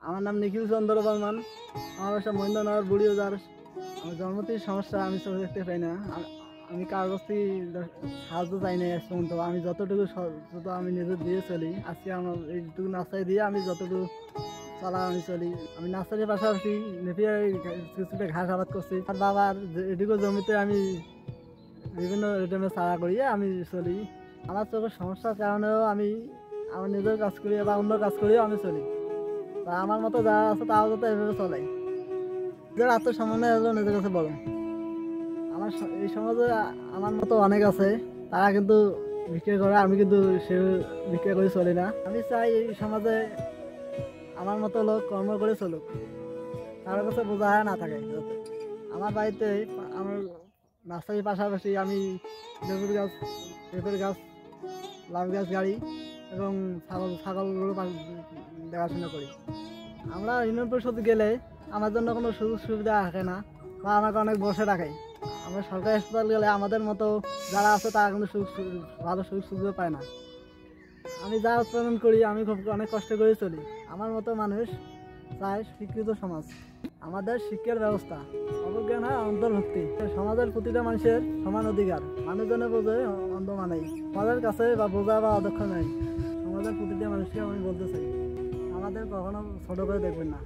আমার নাম নিখিল চন্দ্র বর্মন। আমার বাসা মহেন্দ্রনগর বুড়িবাজার। আমার জন্মতেই সমস্যা, আমি চোখে দেখতে পাই না। আমি কাগজটি সাহায্য চাই না এখন তো। আমি যতটুকু আমি নিজে দিয়ে চলি, আজকে আমার এইটুকু নাস্তায় দিয়ে আমি যতটুকু চলা আমি চলি। আমি নার্সারির পাশাপাশি নেপিয়ার কিছুটা ঘাস আবাদ করছি। আর বাবার এটুকু জমিতে আমি বিভিন্ন রকমের চারা করিয়ে আমি চলি। আমার চোখের সমস্যার কারণেও আমি আমার নিজের কাজ করি বা অন্য কাজ করিও আমি চলি। তা আমার মতো যারা আছে তারাও যাতে এভাবে চলে। নিজের আত্মসম্মানে হলো নিজের কাছে বলো। এই সমাজে আমার মতো অনেক আছে, তারা কিন্তু ভিক্ষা করে, আমি কিন্তু সে ভিক্ষা করে চলি না। আমি চাই এই সমাজে আমার মতো লোক কর্ম করে চলুক, কারো কাছে বোঝা না থাকে যাতে। আমার বাড়িতে আমার নার্সারির পাশাপাশি আমি লেবুর গাছ, পেঁপের গাছ, লাউ গাছ গাড়ি এবং ছাগলগুলো দেখাশোনা করি। আমরা ইউনিয়ন পরিষদ গেলে আমার জন্য কোনো সুযোগ সুবিধা রাখে না বা আমাকে অনেক বসে রাখে। আমরা সরকারি হাসপাতাল গেলে আমাদের মতো যারা আছে তারা কিন্তু ভালো সুযোগ সুবিধা পায় না। আমি যা উৎপাদন করি আমি খুব অনেক কষ্ট করে চলি। আমার মতো মানুষ চায় শিক্ষিত সমাজ। আমাদের শিক্ষার ব্যবস্থা অবজ্ঞা না, অন্তর্ভুক্তি। সমাজের প্রতিটা মানুষের সমান অধিকার। মানুষজনে বোঝে, অন্ধ মানেই সমাজের কাছে বা বোঝা বা অদক্ষ নাই। সমাজের প্রতিটা মানুষকে আমি বলতে চাই, আমাদের কখনো ছোট করে দেখবেন না।